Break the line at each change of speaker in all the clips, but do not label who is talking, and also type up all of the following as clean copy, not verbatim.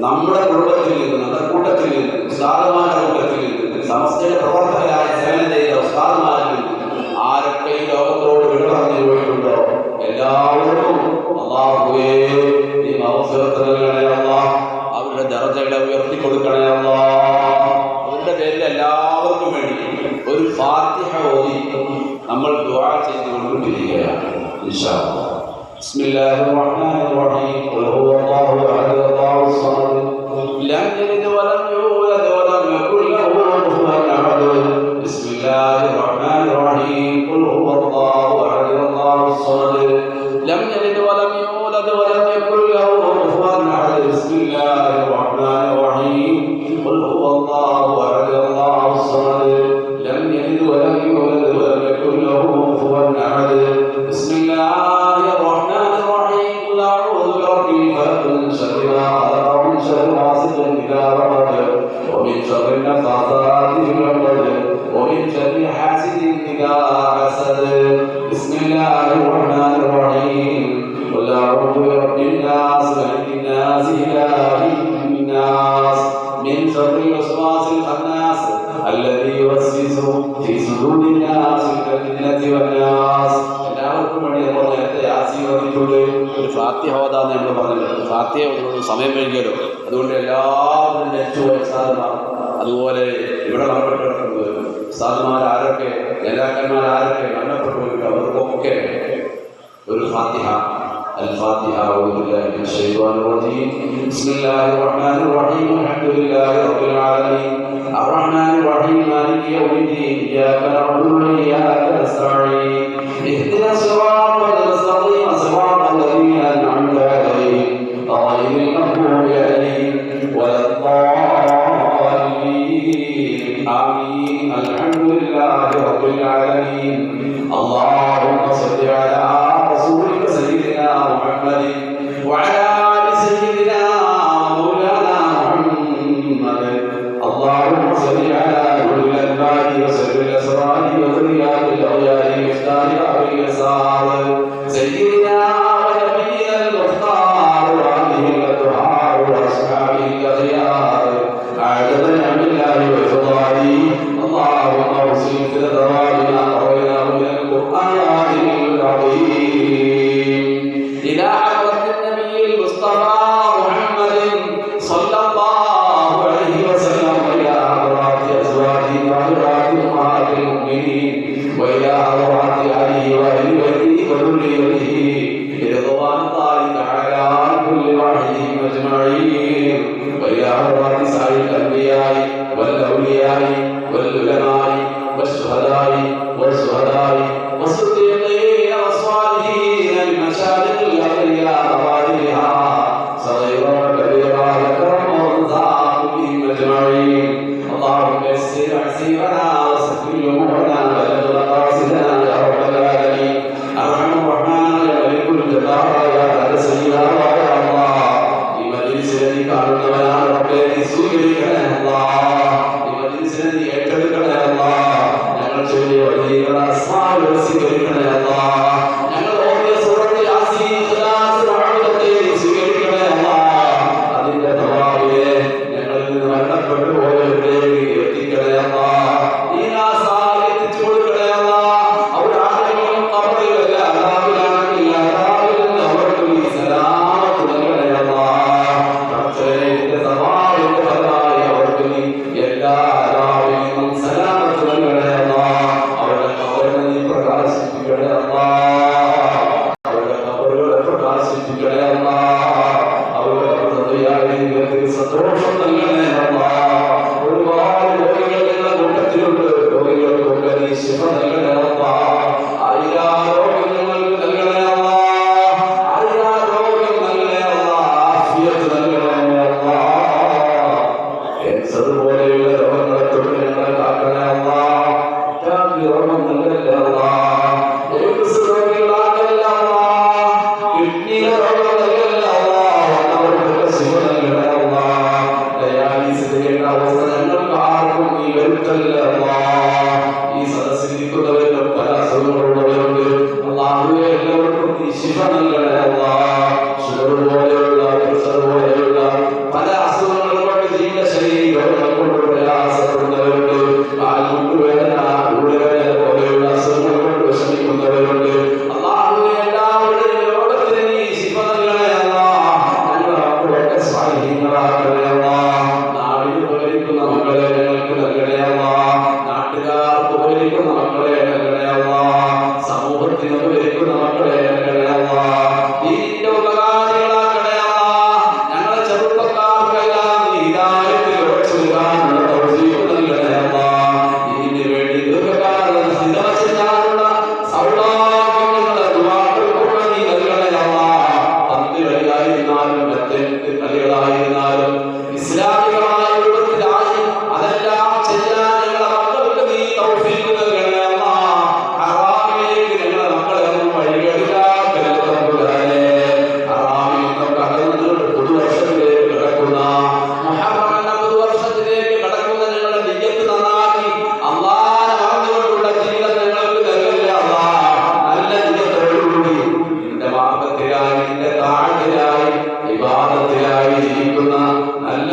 നമ്മുടെ കുടുംബത്തിൽ നിന്ന്, നമ്മുടെ കൂട്ടത്തിൽ നിന്ന്, ഉസ്താദുമാരുടെ കൂട്ടത്തിൽ നിന്ന്, സമസ്തയുടെ പ്രവർത്തകരായ സേവനം ചെയ്ത ഉസ്താദുമാരിൽ നിന്ന് ആരൊക്കെ ഈ ലോകത്തോട് വിട പറഞ്ഞു പോയിട്ടുണ്ടോ എല്ലാവർക്കും അല്ലാഹുവേ നീ മഗ്ഫിറത്ത് നൽകണേ അല്ലാഹ്. അവരുടെ ദർജകളെ ഉയർത്തി കൊടുക്കണേ അല്ലാഹ്. അവരുടെ പേരിൽ എല്ലാവർക്കും വേണ്ടി ഒരു ഫാത്തിഹ ഓതി നമ്മൾ ദുആ ചെയ്തുകൊണ്ട് പിരിയുകയാണ് ഇൻഷാ അല്ലാഹ്. ബിസ്മില്ലാഹിർ റഹ്മാനിർ റഹീം. ഖുൽ ഹുവല്ലാഹു അഹദ് അല്ലാഹുസ് സമദ് ലം യലിദ് വലം യൂലദ് വലം യകുൽ ലഹു കുഫുവൻ അഹദ്. ബിസ്മില്ലാഹിർ റഹ്മാനിർ റഹീം. ഖുൽ ഹുവല്ലാഹു അഹദ് അല്ലാഹുസ് സമദ് ലം യലിദ് വലം യൂലദ് വലം യകുൽ ലഹു കുഫുവൻ അഹദ്. ബിസ്മില്ലാഹിർ റഹ്മാനിർ റഹീം. ഖുൽ ഹുവല്ലാഹു അഹദ് അല്ലാഹുസ് സമദ് ലം യലിദ് വലം യൂലദ് വലം യകുൽ ലഹു കുഫുവൻ അഹദ്. ബിസ്മില്ലാഹിർ റഹ്മാനിർ റഹീം. ഖുൽ അഊദു ബിറബ്ബിൽ ഫലഖ് മിൻ ശർരി മാ ഖലഖ വമിൻ ശർരി ഗാസിഖിൻ ഇദാ വഖബ വമിൻ ശർരി النفاثات في العقد ومن شر حاسد إذا حسد. بسم الله الرحمن الرحيم. قل أعوذ برب الناس ملك الناس إله الناس من شر الوسواس الخناس الذي يوسوس في صدور الناس من الجنة والناس. എല്ലാവർക്കും വേണ്ടി നമ്മൾ നേരത്തെ യാസീൻ ഓതിയിട്ടുണ്ട്. ഒരു ഫാത്തിഹ ഓതാന്ന് നമ്മൾ പറഞ്ഞല്ലോ. ഫാത്തിഹ ഓതുന്നത് സമയം വൈകിയല്ലോ, അതുകൊണ്ട് എല്ലാവരും നെറ്റുപോയ സാധനമാണ്. അതുപോലെ ഇവിടെ മരണപ്പെട്ടവർക്ക് ഉസ്താദുമാരാരൊക്കെ നേതാക്കന്മാരാരൊക്കെ മരണപ്പെട്ടവർക്ക് അവർക്കൊക്കെ ഒരു ഫാത്തിഹ الفاتحة. أعوذ بالله من الشيطان الرجيم. بسم الله الرحمن الرحيم. الحمد لله رب العالمين الرحمن الرحيم مالك يوم الدين إياك نعبد وإياك نستعين اهدنا الصراط المستقيم صراط الذين أنعمت عليهم غير المغضوب عليهم ولا الضالين آمين. الحمد لله رب العالمين. اللهم صل على رسولك سيدنا محمد وعلى آل سيدنا مولانا محمد. اللهم صل على نور الأنبياء وسر الأسرار وذريات الأغيار مفتاح باب اليسار سيدنا ونبينا المختار وآله الأطهار وأصحابه الأخيار أعدد نعم الله وفضاله. اللهم ارسل في الضراب ما قرأناه من القرآن العظيم إلى حضرة النبي المصطفى محمد صلى الله عليه وسلم وإلى حضرات أزواجه وحضرات أمهات المؤمنين وإلى حضرات علي وأهل بيته وذريته برضوان الله تعالى عن كل واحد أجمعين وإلى حضرات سائر الأنبياء والأولياء والعلماء والشهداء والصديقين والصالحين المشاهد الأخيار وغيرها صغيرا وكبيرا ذكرا وأنثى بهم أجمعين. اللهم يسر عسيرنا وسهل أمورنا وبلغ مقاصدنا يا رب العالمين. أرحم الرحمن يا ملك الجبار يا هذا سيدنا يا الله لمجلس الذي كانوا لنا ربنا سويك يا الله لمجلس الذي يعتذر يا الله ഞങ്ങൾ ചൊല്ലിയ വലിയ അസ്മാഉൽ സ്വീകരിക്കണേ അല്ലാഹ്. ഞങ്ങൾ ഓതിയ സൂറത്ത് യാസീൻ ഖുലാസ് റഹ്മത്തെ സ്വീകരിക്കണേ അല്ലാഹ്. അതിന്റെ തവാബിയെ ഞങ്ങളിൽ നിന്ന് മരണപ്പെട്ടു പോയവരിലേക്ക് എത്തിക്കണേ അല്ലാഹ്. ഈ നാസായി എത്തിച്ചു കൊടുക്കണേ അല്ലാഹ്. അവർ ആരെങ്കിലും ഖബറിലല്ല അല്ലാഹുവിലാണെങ്കിൽ അല്ലാഹുവിൽ നിന്ന് അവർക്ക് നീ സലാമത്ത് നൽകണേ അല്ലാഹ്. പടച്ചവന്റെ തവാബിന്റെ ഫലമായി അവർക്ക് നീ എല്ലാ അല്ലാഹുവിൽ നിന്നും സലാമത്ത് നൽകണേ അല്ലാഹ്. അവരുടെ ഖബറിനെ നീ പ്രകാശിപ്പിക്കണേ അല്ലാഹ്. അവരുടെ ഖബറുകളെ പ്രകാശിപ്പിക്കണേ അല്ലാഹ്. അവരുടെ ഹൃദയങ്ങളിൽ സന്തോഷം നൽകണേ അല്ലാഹ്. ഒരുപാട് രോഗികൾ നിങ്ങളുടെ കൂട്ടത്തിലുണ്ട്. രോഗികൾക്കൊക്കെ നീ ശിഫ നൽകണേ അല്ലാഹ്. ആയിരാ രോഗങ്ങൾക്ക് നൽകണേ അല്ലാഹ്. ആയിരാ രോഗം നൽകണേ അല്ലാഹ്. ആഫിയത്ത് നൽകണേ അല്ലാഹ്. ക്യാൻസർ പോലെയുള്ള രോഗങ്ങളെ തൊട്ട് ഞങ്ങളെ കാക്കണേ അല്ലാഹ്. രോഗം നൽകണേ അല്ലാഹ്. എയ്ഡ്സ് രോഗികളാക്കണേ അല്ലാഹ്. കിഡ്നി രോഗം നൽകണേ അല്ലാഹ്. അവർക്ക് ശിഫ നൽകണേ അല്ലാഹ്. ഡയാലിസിസ് ചെയ്യേണ്ട അവസ്ഥ ഞങ്ങൾക്ക് ആർക്കും നീ വരുത്തല്ലേ അല്ലാഹ്. ഈ സദസ്സിൽ ഇരിക്കുന്നവരിലും പല അസുഖങ്ങളുള്ളവരുണ്ട്. അല്ലാഹുവേ എല്ലാവർക്കും നീ ശിഫ നൽകണേ അല്ലാഹ്. ഷുഗർ പോലെയുള്ള പ്രഷർ പോലെയുള്ള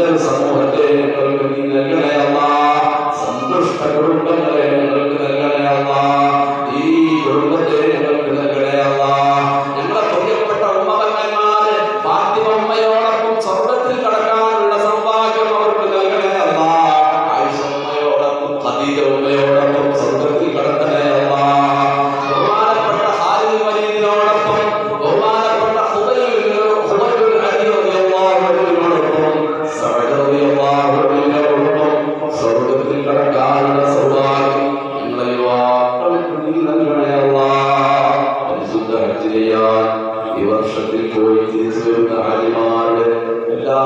നല്ലൊരു സമൂഹത്തെ ഞങ്ങൾക്ക് നീ നൽകണേ അല്ലാഹ്. സന്തുഷ്ട കുടുംബങ്ങളെ ഞങ്ങൾക്ക് നൽകണേ അല്ലാഹ്. ഈ കുടുംബത്തെ ഞങ്ങൾക്ക് നൽകണേ അല്ലാഹ്. ഞങ്ങളെ പ്രിയപ്പെട്ട ഉമ്മമാരെ ഫാത്തിമ ഉമ്മയോടൊപ്പം സ്വർഗ്ഗത്തിൽ കടക്കാനുള്ള സൗഭാഗ്യം അവർക്ക് നൽകണേ അല്ലാഹ്. ആയിഷ ഉമ്മയോടൊപ്പം ഖദീജ ഉമ്മയോടൊപ്പം സ്വർഗ്ഗത്തിൽ കടക്കണേ അല്ലാഹ്. ബഹുമാനപ്പെട്ട ഖാലിദ് വലീദിനോടൊപ്പം ബഹുമാനപ്പെട്ട ഖുബൈബുൽ അലി റളിയല്ലാഹു അൻഹുവിനോടൊപ്പം സഅദ് റളിയല്ലാഹു അൻഹുവിനോടൊപ്പം സ്വർഗ്ഗത്തിൽ കടക്കാനുള്ള സൗഭാഗ്യം ഞങ്ങളെ യുവാക്കൾക്ക് നീ നൽകണേ അല്ലാഹ്. പരിശുദ്ധ ഹജ്ജ് ചെയ്യാൻ ഈ വർഷത്തിൽ പോയി തിരിച്ചു വരുന്ന ഹാജിമാരുടെ എല്ലാ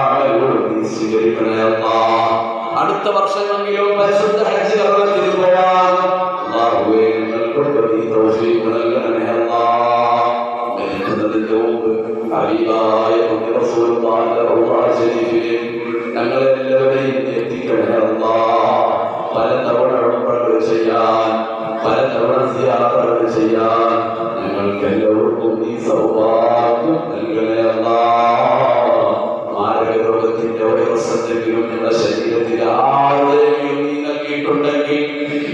ആളുകളും നീ സ്വീകരിക്കണേ അല്ലാഹ്. അടുത്ത വർഷമെങ്കിലും പരിശുദ്ധ ഹജ്ജ് കർമ്മത്തിന് പോവാൻ അല്ലാഹുവേ ഞങ്ങൾക്ക് നീ തൗഫീഖ് നൽകണേ അല്ലാഹ്. മരിക്കുന്നതിന്റെ മുമ്പ് ഹബീബായ റസൂലുള്ളാഹിന്റെ റൗള ശരീഫിൽ ഞങ്ങളെ എല്ലാവരെയും എത്തിക്കണേ അല്ലാഹ്. പല തവണ ഉംറകൾ ചെയ്യാൻ പല തവണ സിയാറകൾ ചെയ്യാൻ ഞങ്ങൾക്ക് എല്ലാവർക്കും നീ സൗഭാഗ്യം നൽകണേ അല്ലാഹ്. മാരകരോഗത്തിന്റെ വൈറസെങ്കിലും ഞങ്ങളുടെ ശരീരത്തിൽ ആരുടെയെങ്കിലും നീ നൽകിയിട്ടുണ്ടെങ്കിൽ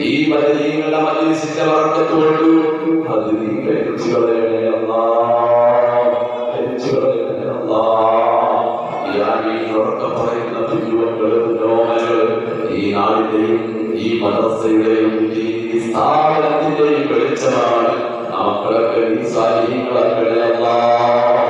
ഈ ബദരീങ്ങളുടെ മജ്‌ലിസിന്റെ ബർക്കത്തുകൊണ്ട് അത് നീ കരിച്ചു കളയണേ അല്ലാഹ്. കരിച്ചു കളയണേ അല്ലാഹ്. ഈ ആമീനോടൊക്കെ പറയുന്ന കുഞ്ഞുമക്കളും രോമങ്ങളും ഈ നാടിന്റെയും ഈ മദ്രസയുടെയും ഈ സ്ഥാപനത്തിന്റെയും വെളിച്ചമാണ്. മക്കളൊക്കെ നീ സാലിഹീങ്ങളാക്കണേ അല്ലാഹ്.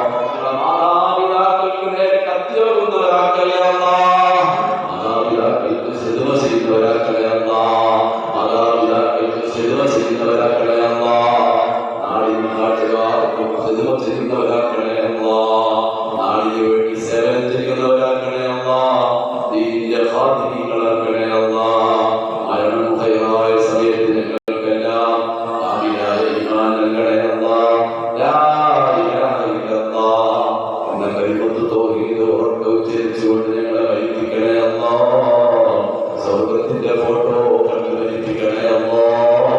മാതാപിതാക്കൾക്ക് നേരെ കത്തിയോകുന്നവരാക്കണേ അല്ലാഹ്. മാതാപിതാക്കൾക്ക് സിദ്മ ചെയ്യുന്നവരാക്കണേ അല്ലാഹ്. മാതാപിതാക്കൾക്ക് സിദ്മ ചെയ്യുന്നവരാക്കണേ അല്ലാഹ്. നാടിന് നാട്ടുകാർക്കും സിദ്മ ചെയ്യുന്നവരാക്കണേ അല്ലാഹ്. നാടിന് വേണ്ടി സേവനം ചെയ്യുന്നവരാക്കണേ അല്ലാഹ്. ദീനിന്റെ ഖാദിമീങ്ങളാക്കണേ അല്ലാഹ്. മരണം ഖൈറായ സമയത്ത് ഞങ്ങൾക്കെല്ലാം ആമിനായ ഈമാൻ നൽകണേ അല്ലാഹ്. ലാ ഇലാഹ ഇല്ലല്ലാഹ് എന്ന കലിമത്ത് തൗഹീദ് ഉറക്കെ ഉച്ചരിച്ചുകൊണ്ട് ഞങ്ങളെ മരിപ്പിക്കണേ അല്ലാഹ്. സ്വർഗ്ഗത്തിന്റെ ഫോട്ടോ കണ്ടു മരിപ്പിക്കണേ അല്ലാഹ്.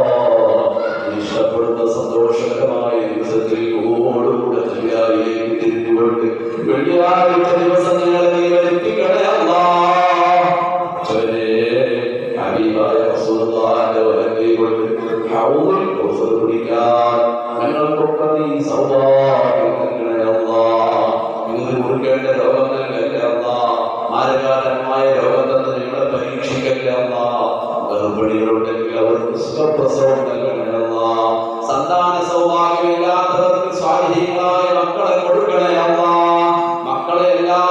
ഇഷ്ടപ്പെടുന്ന സന്തോഷകരമായ ദിവസത്തിൽ ഓടുകൂടെ ദുനിയാവിലേക്ക് തിരിഞ്ഞുകൊണ്ട് വെള്ളിയാഴ്ച ദിവസം ഞങ്ങളെ നീ മരിപ്പിക്കണേ അല്ലാഹ്. ഹബീബായ റസൂലുള്ളാഹിന്റെ വലങ്കൈ കൊണ്ട് ഹൗദുൽ കൗസർ കുടിക്കാൻ ഞങ്ങൾക്കൊക്കെ നീ സൗഭാഗ്യം നൽകണേ അല്ലാഹ്. ഇന്ന് കൊടുക്കേണ്ട രോഗം നൽകല്ലേ അല്ലാഹ്. മാരകാരമായ രോഗം തന്ന് ഞങ്ങളെ പരീക്ഷിക്കല്ലേ അല്ലാഹ്. ഗർഭിണികളുണ്ടെങ്കിൽ അവർക്ക് സുഖപ്രസവം നൽകണേ അല്ലാഹ്. സന്താന സൗഭാഗ്യമില്ലാത്തവർക്ക് സ്വാലിഹീങ്ങളായ മക്കളെ കൊടുക്കണേ അല്ലാഹ്. മക്കളെ എല്ലാം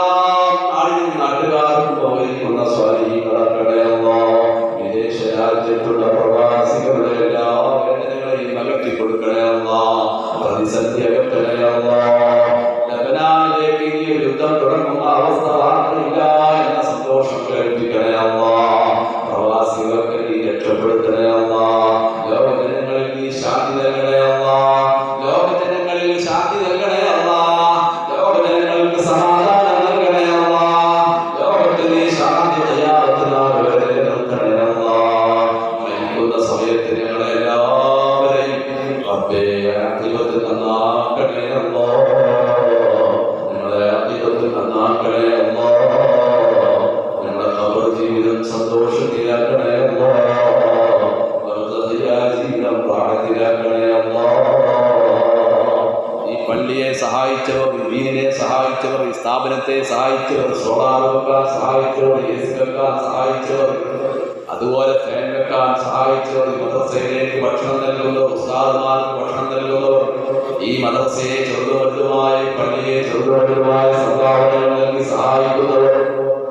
നാടിനും നാട്ടുകാർക്കും ഉപകരിക്കുന്ന സ്വാലിഹീങ്ങളാക്കണേ അല്ലാഹ്. വിദേശ രാജ്യത്തുള്ള പ്രവാസികളുടെ എല്ലാ വേദനകളെയും അകറ്റി കൊടുക്കണേ അല്ലാഹ്. പ്രതിസന്ധി അകറ്റണേ അല്ലാഹ്. ലബനാനിലേക്ക് ഈ യുദ്ധം തുടങ്ങുന്ന അവസ്ഥ വാർത്തയില്ല എന്ന സന്തോഷം കേൾപ്പിക്കണേ അല്ലാഹ്. പ്രവാസികൾക്ക് നീ രക്ഷപ്പെടുത്തണേ അല്ലാഹ്. ലോകജനങ്ങളിൽ നീ ശാന്തി നൽകണേ അല്ലാഹ്. ലോകജനങ്ങളിൽ ശാന്തി നൽകണേ അല്ലാഹ്. ലോകജനങ്ങൾക്ക് സമാധാനം നൽകണേ അല്ലാഹ്. ലോകത്തിൽ നീ ശാന്തി തയ്യാറത്തിനാവരെ നിർത്തണേ അല്ലാഹ്. മരിക്കുന്ന സമയത്ത് ഞങ്ങളെ എല്ലാവരെയും റബ്ബേ ആഖിറത്ത് നന്നാക്കണേ അല്ലാഹ്. ഞങ്ങളെ ആഖിറത്ത് നന്നാക്കണേ അല്ലാഹ്. ഞങ്ങളുടെ ഖബർ ജീവിതം സന്തോഷത്തിലാക്കണേ അല്ലാഹ്. ബർസഖിയാ ജീവിതം റാഹത്തിലാക്കണേ അല്ലാഹ്. ഈ പള്ളിയെ സഹായിച്ചവർ, ദീനിനെ സഹായിച്ചവർ, ഈ സ്ഥാപനത്തെ സഹായിച്ചവർ, സോളാർ വെക്കാൻ സഹായിച്ചവർ, AC വെക്കാൻ സഹായിച്ചവർ, അതുപോലെ ഫാൻ വെക്കാൻ സഹായിച്ചവർ, മദ്രസയിലേക്ക് ഭക്ഷണം നൽകുന്നവർ, ഉസ്താദുമാർക്ക് ഭക്ഷണം നൽകുന്നവർ, ഈ മദ്രസയെ ചെറുതുവലുതുമായ പള്ളിയെ ചെറുതുവലുതുമായ സംഭാവനകൾ നൽകി സഹായിക്കുന്നവർ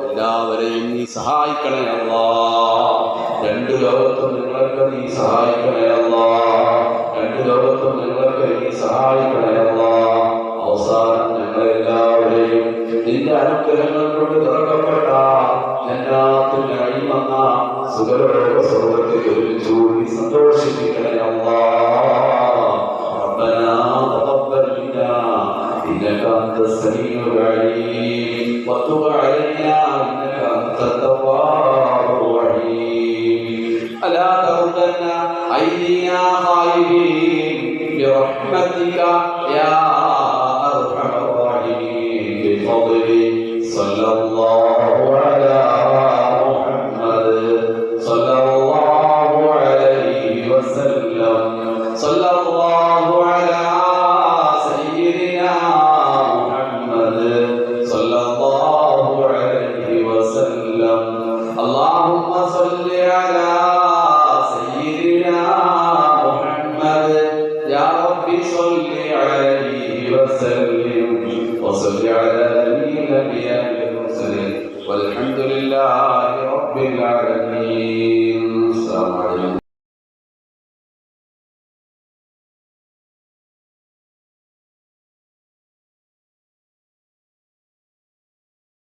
എല്ലാവരെയും നീ സഹായിക്കണേ അല്ലാഹ്. രണ്ട് ലോകത്തും നിങ്ങൾക്ക് നീ സഹായിക്കണേ അല്ലാഹ്. രണ്ട് ലോകത്തും നിങ്ങൾക്ക് നീ സഹായിക്കണേ അല്ലാഹ്. അവസാനം ഞങ്ങളെല്ലാവരെയും നിന്റെ അനുഗ്രഹങ്ങൾ കൊണ്ട് തുറക്കപ്പെട്ട ജന്നാത്തുൽ നഈം എന്ന സുഖലോക സ്വർഗ്ഗത്തിൽ ഒരുമിച്ച് കൂടി സന്തോഷിപ്പിക്കണേ അല്ലാഹ്. റബ്ബനാ തഖബ്ബൽ മിന്നാ ഇന്നക അൻതസ് സമീഉൽ അലീം വതുബ് അലൈനാ ഇന്നക അൻതത് തവ്വാബുർ റഹീം. അലാ തറുദ്ദന ഐദീനാ ഖായിബീൻ ബിറഹ്മതിക യാ അർഹമർ റഹീം. ബിഫദ്ലി സല്ലല്ലാഹു അലാ മുഹമ്മദ് സല്ലല്ലാഹു അലൈഹി വസല്ലം സല്ലല്ലാഹു അലാ സയ്യിദിനാ മുഹമ്മദ് സല്ലല്ലാഹു അലൈഹി വസല്ലം അല്ലാഹുമ്മ സല്ലി അലാ صل عليه وسلم وصل على نبينا